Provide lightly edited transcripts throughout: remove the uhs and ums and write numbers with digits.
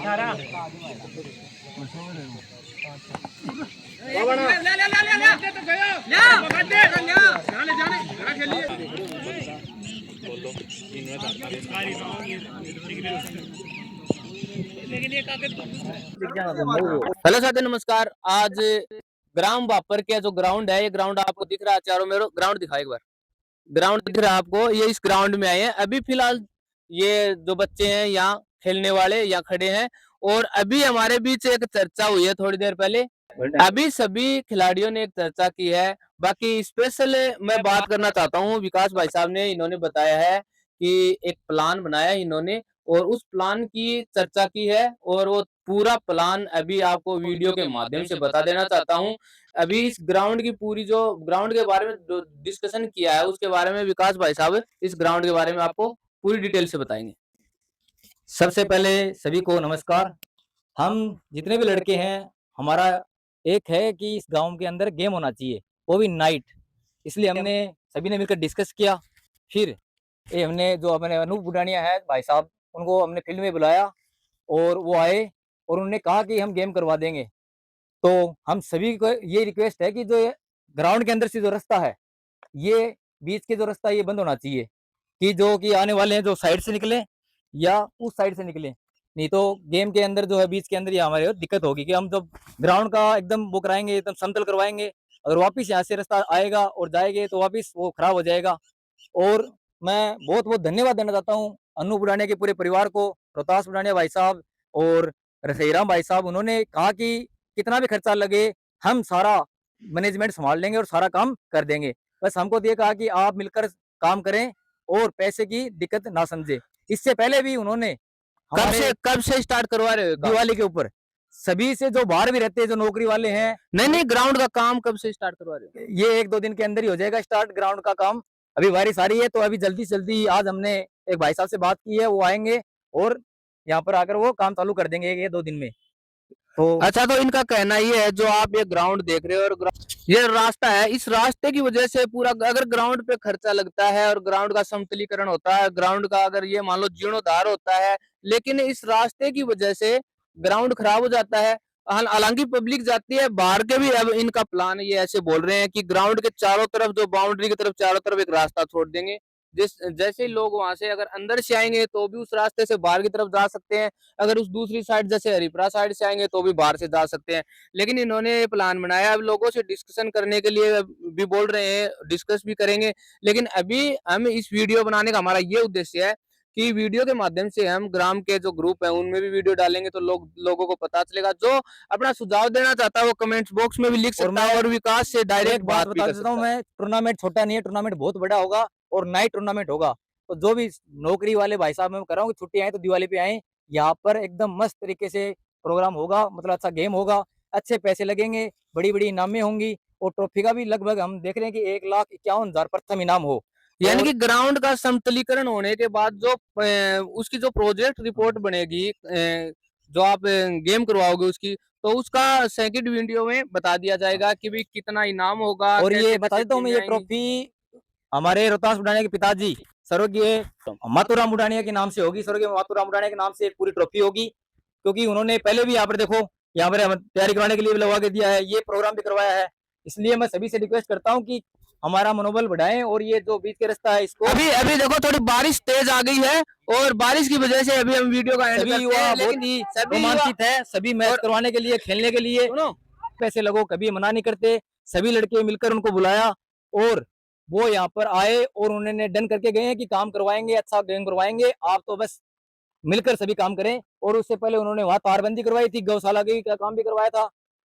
Hello साथी, नमस्कार। आज ग्राम बापर के जो ग्राउंड है, ये ग्राउंड आपको दिख रहा है चारों में। ग्राउंड दिखाओ एक बार। ग्राउंड दिख रहा है आपको, ये इस ग्राउंड में आए हैं अभी फिलहाल। ये जो बच्चे हैं यहाँ खेलने वाले यहाँ खड़े हैं, और अभी हमारे बीच एक चर्चा हुई है थोड़ी देर पहले। अभी सभी खिलाड़ियों ने एक चर्चा की है। बाकी स्पेशल मैं बात करना चाहता हूँ, विकास भाई साहब ने इन्होंने बताया है कि एक प्लान बनाया इन्होंने, और उस प्लान की चर्चा की है, और वो पूरा प्लान अभी आपको वीडियो के माध्यम से बता देना चाहता हूँ। अभी इस ग्राउंड की पूरी जो ग्राउंड के बारे में जो डिस्कशन किया है, उसके बारे में विकास भाई साहब इस ग्राउंड के बारे में आपको पूरी डिटेल से बताएंगे। सबसे पहले सभी को नमस्कार। हम जितने भी लड़के हैं, हमारा एक है कि इस गांव के अंदर गेम होना चाहिए, वो भी नाइट। इसलिए हमने सभी ने मिलकर डिस्कस किया। फिर ये हमने जो अपने अनूप बुडानिया है भाई साहब, उनको हमने फील्ड में बुलाया और वो आए और उन्होंने कहा कि हम गेम करवा देंगे। तो हम सभी को ये रिक्वेस्ट है कि जो ग्राउंड के अंदर से जो रास्ता है, ये बीच के जो रास्ता ये बंद होना चाहिए, कि जो कि आने वाले हैं जो साइड से निकले या उस साइड से निकले। नहीं तो गेम के अंदर जो है बीच के अंदर ये हमारे दिक्कत होगी कि हम जब ग्राउंड का एकदम वो कराएंगे, एकदम समतल करवाएंगे, अगर वापस यहाँ से रास्ता आएगा और जाएंगे तो वापस वो खराब हो जाएगा। और मैं बहुत बहुत धन्यवाद देना चाहता हूँ अनु बुढ़ानिया के पूरे परिवार को, रोहतास बुढ़ानिया भाई साहब और रसईराम भाई साहब। उन्होंने कहा कि कितना भी खर्चा लगे हम सारा मैनेजमेंट संभाल लेंगे और सारा काम कर देंगे। बस हमको ये कहा कि आप मिलकर काम करें और पैसे की दिक्कत ना समझे। इससे पहले भी उन्होंने कब से स्टार्ट करवा रहे हो दिवाली के ऊपर सभी से जो बाहर भी रहते हैं, जो नौकरी वाले हैं। नहीं, ग्राउंड का काम कब से स्टार्ट करवा रहे हो? ये 1-2 दिन के अंदर ही हो जाएगा स्टार्ट ग्राउंड का काम। अभी बारिश आ रही है तो अभी जल्दी से जल्दी आज हमने एक भाई साहब से बात की है, वो आएंगे और यहाँ पर आकर वो काम चालू कर देंगे 1 या 2 दिन में। तो अच्छा, तो इनका कहना ये है, जो आप ये ग्राउंड देख रहे हो और ये रास्ता है, इस रास्ते की वजह से पूरा अगर ग्राउंड पे खर्चा लगता है और ग्राउंड का समतलीकरण होता है, ग्राउंड का अगर ये मान लो जीर्णोद्धार होता है, लेकिन इस रास्ते की वजह से ग्राउंड खराब हो जाता है। हालांकि पब्लिक जाती है बाहर के भी। अब इनका प्लान ये ऐसे बोल रहे हैं कि ग्राउंड के चारों तरफ, जो बाउंड्री की तरफ चारों तरफ एक रास्ता छोड़ देंगे, जैसे लोग वहां से अगर अंदर से आएंगे तो भी उस रास्ते से बाहर की तरफ जा सकते हैं, अगर उस दूसरी साइड जैसे हरिपुरा साइड से आएंगे तो भी बाहर से जा सकते हैं। लेकिन इन्होंने प्लान बनाया, अब लोगों से डिस्कशन करने के लिए भी बोल रहे हैं, डिस्कस भी करेंगे। लेकिन अभी हम इस वीडियो बनाने का हमारा ये उद्देश्य है कि वीडियो के माध्यम से हम ग्राम के जो ग्रुप है उनमें भी वीडियो डालेंगे, तो लोगों को पता चलेगा। जो अपना सुझाव देना चाहता है वो कमेंट्स बॉक्स में भी लिख सकता है, और विकास से डायरेक्ट बात बता देता हूँ मैं। टूर्नामेंट छोटा नहीं है, टूर्नामेंट बहुत बड़ा होगा और नाइट टूर्नामेंट होगा। तो जो भी नौकरी वाले भाई साहब मैं कर रहा हूँ, छुट्टी आए तो दिवाली पे आए, यहाँ पर एकदम मस्त तरीके से प्रोग्राम होगा। मतलब अच्छा गेम होगा, अच्छे पैसे लगेंगे, बड़ी बड़ी इनामें होंगी और ट्रॉफी का भी लगभग हम देख रहे हैं कि 1,51,000 प्रथम इनाम हो। यानी कि ग्राउंड का समतलीकरण होने के बाद जो उसकी जो प्रोजेक्ट रिपोर्ट बनेगी, जो आप गेम करवाओगे उसकी, तो उसका सेकंड वीडियो में बता दिया जाएगा कि भाई कितना इनाम होगा। और ये बता देता हूँ मैं, ये ट्रॉफी हमारे रोहतास बुढ़ानिया के पिताजी स्वर्गीय मातूराम बुढ़ानिया के नाम से होगी। स्वर्गीय मातूराम बुढ़ानिया के नाम से एक पूरी ट्रॉफी होगी, क्योंकि उन्होंने पहले भी यहाँ पर देखो, यहाँ पर तैयारी करवाने के लिए भी लगवा के दिया है, ये प्रोग्राम भी करवाया है। इसलिए मैं सभी से रिक्वेस्ट करता हूँ कि हमारा मनोबल बढ़ाएं और ये जो बीच के रास्ता है इसको। अभी देखो थोड़ी बारिश तेज आ गई है, और बारिश की वजह से अभी हम वीडियो का सभी युवा बहुत ही रोमांचित है, सभी मैच करवाने के लिए, खेलने के लिए पैसे लगो कभी मना नहीं करते। सभी लड़के मिलकर उनको बुलाया और वो यहाँ पर आए और उन्होंने डन करके गए हैं कि काम करवाएंगे, अच्छा गेम करवाएंगे। आप तो बस मिलकर सभी काम करें। और उससे पहले उन्होंने वहां तारबंदी करवाई थी, गौशाला के काम भी करवाया था।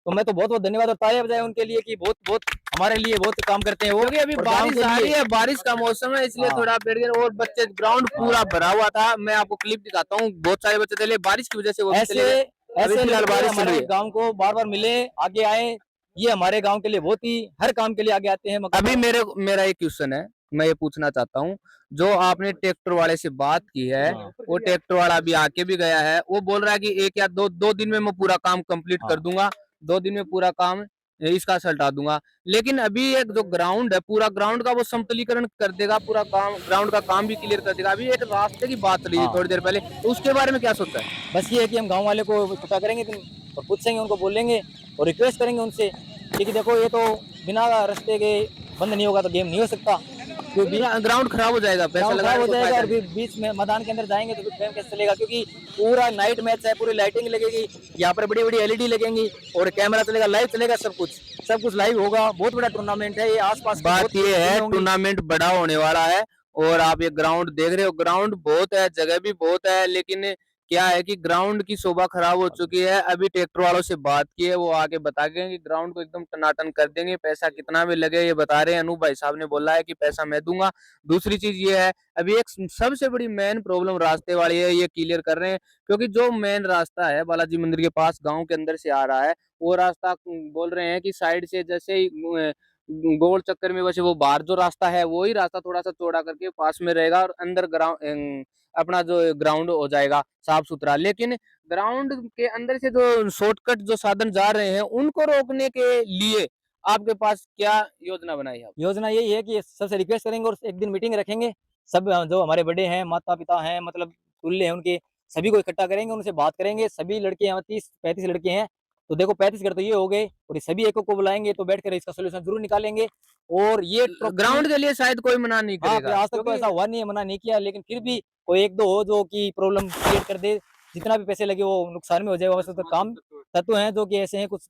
तो मैं तो बहुत बहुत धन्यवाद और तालियां बजाए उनके लिए कि बहुत बहुत हमारे लिए बहुत काम करते हैं वो। अभी बारिश आ रही है, बारिश का मौसम है, इसलिए थोड़ा पेड़ गया और बच्चे ग्राउंड पूरा भरा हुआ था। मैं आपको क्लिप दिखाता हूँ, बहुत सारे बच्चे चले, बारिश की वजह से वो ऐसे बारिश हमारे गाँव को बार बार मिले, आगे आए। ये हमारे गाँव के लिए बहुत ही हर काम के लिए आगे आते हैं। अभी मेरा एक क्वेश्चन है, मैं ये पूछना चाहता हूँ, जो आपने ट्रैक्टर वाले से बात की है, वो ट्रैक्टर वाला अभी आके भी गया है, वो बोल रहा है कि 1 या 2 दिन में मैं पूरा काम कंप्लीट कर दूंगा, 2 दिन में पूरा काम इसका असर हटा दूंगा। लेकिन अभी एक जो ग्राउंड है, पूरा ग्राउंड का वो समतलीकरण कर देगा, पूरा काम ग्राउंड का काम भी क्लियर कर देगा। अभी एक रास्ते की बात चली थी हाँ। थोड़ी देर पहले, तो उसके बारे में क्या सोचा है? बस ये है कि हम गाँव वाले को इकट्ठा करेंगे और पूछेंगे, उनको बोलेंगे और रिक्वेस्ट करेंगे उनसे कि देखो ये तो बिना रास्ते के बंद नहीं होगा तो गेम नहीं हो सकता, क्योंकि ग्राउंड खराब हो जाएगा, पैसा ग्राउंड खराब लगाने हो को जाएगा फायदा और नहीं। बीच में मैदान के अंदर जाएंगे तो फिर गेम कैसे चलेगा, क्योंकि पूरा नाइट मैच है, पूरी लाइटिंग लगेगी, यहाँ पर बड़ी बड़ी एलईडी लगेंगी और कैमरा चलेगा, लाइव चलेगा, सब कुछ लाइव होगा। बहुत बड़ा टूर्नामेंट है ये, आसपास की बहुत बात ये है टीमें होंगी। टूर्नामेंट बड़ा होने वाला है और आप ये ग्राउंड देख रहे हो, ग्राउंड बहुत है, जगह भी बहुत है, लेकिन क्या है कि ग्राउंड की शोभा खराब हो चुकी है। अभी ट्रैक्टर वालों से बात की है, वो आके बता गए कि ग्राउंड को एकदम टनाटन कर देंगे, पैसा कितना भी लगे ये बता रहे हैं। अनूप भाई साहब ने बोला है कि पैसा मैं दूंगा। दूसरी चीज ये है, अभी एक सबसे बड़ी मेन प्रॉब्लम रास्ते वाली है, ये क्लियर कर रहे हैं, क्योंकि जो मेन रास्ता है बालाजी मंदिर के पास गाँव के अंदर से आ रहा है, वो रास्ता बोल रहे हैं कि साइड से जैसे ही गोल चक्कर में, वैसे वो बाहर जो रास्ता है वही रास्ता थोड़ा सा चौड़ा करके पास में रहेगा और अंदर ग्राउंड अपना जो ग्राउंड हो जाएगा साफ सुथरा। लेकिन ग्राउंड के अंदर से जो शॉर्टकट जो साधन जा रहे हैं उनको रोकने के लिए आपके पास क्या योजना बनाई है आप? योजना यही है कि सबसे रिक्वेस्ट करेंगे और एक दिन मीटिंग रखेंगे, सब जो हमारे बड़े हैं, माता पिता हैं, मतलब तुल्य हैं उनके, सभी को इकट्ठा करेंगे, उनसे बात करेंगे। सभी लड़के यहाँ 30-35 लड़के हैं, तो देखो 35 घर तो ये हो गए और ये सभी एक को बुलाएंगे तो बैठकर इसका सोल्यूशन जरूर निकालेंगे। और ये ग्राउंड के लिए शायद कोई मना नहीं हाँ, करेगा, आज तक तो ऐसा हुआ नहीं है, मना नहीं किया, लेकिन फिर भी कोई एक दो हो जो कि प्रॉब्लम क्रिएट कर दे, जितना भी पैसे लगे वो नुकसान में हो जाएगा। वैसे तो काम तत्व हैं जो कि ऐसे हैं, कुछ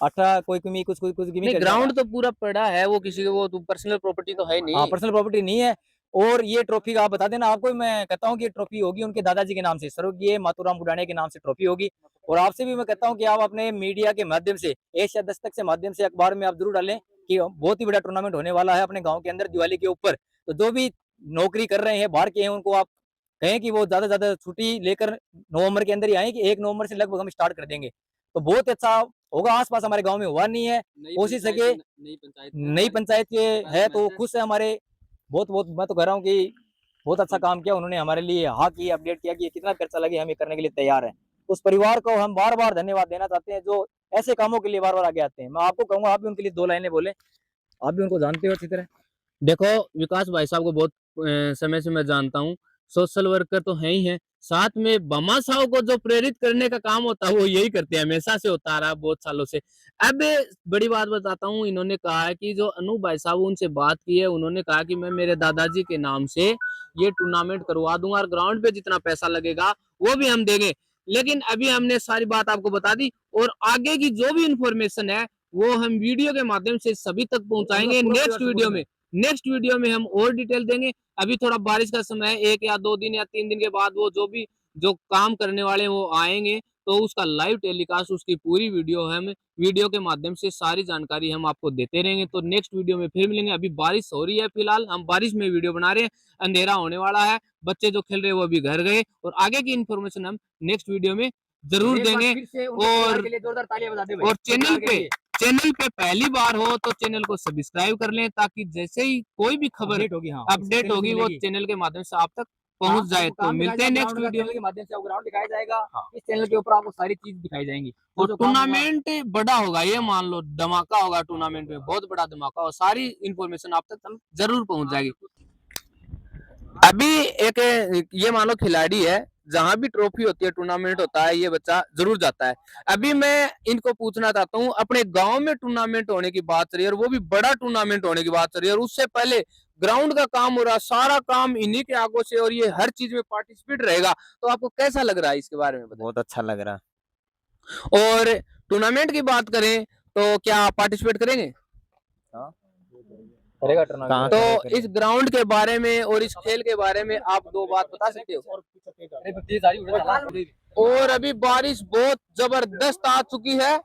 आटा कोई कमी, कुछ कुछ कुछ गिमी नहीं कर जाएगा। ग्राउंड तो पूरा पड़ा है, वो किसी को, वो तो पर्सनल प्रॉपर्टी तो है हाँ, नहीं। पर्सनल प्रॉपर्टी नहीं है। और ये ट्रॉफी का आप बता देना, आपको मैं कहता हूँ कि ये ट्रॉफी होगी उनके दादाजी के नाम से, स्वर्गीय मातूराम बुडाने के नाम से ट्रॉफी होगी। और आपसे भी मैं कहता हूँ कि आप अपने मीडिया के माध्यम से, एशिया दस्तक से माध्यम से, अखबार में आप जरूर डालें कि बहुत ही बड़ा टूर्नामेंट होने वाला है अपने गाँव के अंदर दिवाली के ऊपर। तो जो भी नौकरी कर रहे हैं, बाहर के हैं, उनको आप कहें कि वो ज्यादा से ज्यादा छुट्टी लेकर नवंबर के अंदर ही आए, कि 1 नवंबर से लगभग हम स्टार्ट कर देंगे तो बहुत अच्छा होगा। आसपास हमारे गाँव में हुआ नहीं है, कोशिश सके नई पंचायत के है तो खुश है हमारे, बहुत बहुत मैं तो कह रहा हूँ कि बहुत अच्छा काम किया उन्होंने हमारे लिए, हाँ की अपडेट किया कि कितना खर्चा लगे हम ये करने के लिए तैयार हैं। उस परिवार को हम बार बार धन्यवाद देना चाहते हैं जो ऐसे कामों के लिए बार बार आगे आते हैं। मैं आपको कहूंगा आप भी उनके लिए 2 लाइनें बोले, आप भी उनको जानते हो अच्छी तरह। देखो विकास भाई साहब को बहुत समय से मैं जानता हूँ, सोशल वर्कर तो है ही है, साथ में बमा साहब को जो प्रेरित करने का काम होता है वो यही करते हैं, हमेशा से होता आ रहा है बहुत सालों से। अब बड़ी बात बताता हूँ, इन्होंने कहा है कि जो अनूप भाई साहब उनसे बात की है, उन्होंने कहा कि मैं मेरे दादाजी के नाम से ये टूर्नामेंट करवा दूंगा और ग्राउंड पे जितना पैसा लगेगा वो भी हम देंगे। लेकिन अभी हमने सारी बात आपको बता दी और आगे की जो भी इंफॉर्मेशन है वो हम वीडियो के माध्यम से सभी तक पहुंचाएंगे। नेक्स्ट वीडियो में हम और डिटेल देंगे। अभी थोड़ा बारिश का समय है, 1 या 2 दिन या 3 दिन के बाद वो जो भी जो काम करने वाले हैं वो आएंगे, तो उसका लाइव टेलीकास्ट, उसकी पूरी वीडियो हम वीडियो के माध्यम से सारी जानकारी हम आपको देते रहेंगे। तो नेक्स्ट वीडियो में फिर मिलेंगे। अभी बारिश हो रही है, फिलहाल हम बारिश में वीडियो बना रहे हैं, अंधेरा होने वाला है, बच्चे जो खेल रहे हैं वो अभी घर गए और आगे की इन्फॉर्मेशन हम नेक्स्ट वीडियो में जरूर देंगे। और चैनल पे पहली बार हो तो चैनल को सब्सक्राइब कर लें, ताकि जैसे ही कोई भी खबर अपडेट होगी वो चैनल के माध्यम से आप तक पहुंच जाए। तो मिलते हैं नेक्स्ट वीडियो के माध्यम से, ग्राउंड दिखाया जाएगा इस चैनल के ऊपर, आपको सारी चीज दिखाई जाएंगी। और टूर्नामेंट बड़ा होगा, ये मान लो धमाका होगा, टूर्नामेंट में बहुत बड़ा धमाका होगा, सारी इंफॉर्मेशन आप तक जरूर पहुंच जाएगी। अभी एक ये मान लो खिलाड़ी है, जहां भी ट्रॉफी होती है, टूर्नामेंट होता है, ये बच्चा जरूर जाता है। अभी मैं इनको पूछना चाहता हूँ, अपने गांव में टूर्नामेंट होने की बात चल रही है और वो भी बड़ा टूर्नामेंट होने की बात चल रही है, और उससे पहले ग्राउंड का काम हो रहा, सारा काम इन्हीं के आगों से, और ये हर चीज में पार्टिसिपेट रहेगा, तो आपको कैसा लग रहा है इसके बारे में बताइए। बहुत अच्छा लग रहा। और टूर्नामेंट की बात करें तो क्या पार्टिसिपेट करेंगे? करेगा तो टूर्नामेंट। इस ग्राउंड के बारे में और इस खेल के बारे में आप 2 बात बता सकते हो? और अभी बारिश बहुत जबरदस्त आ चुकी है,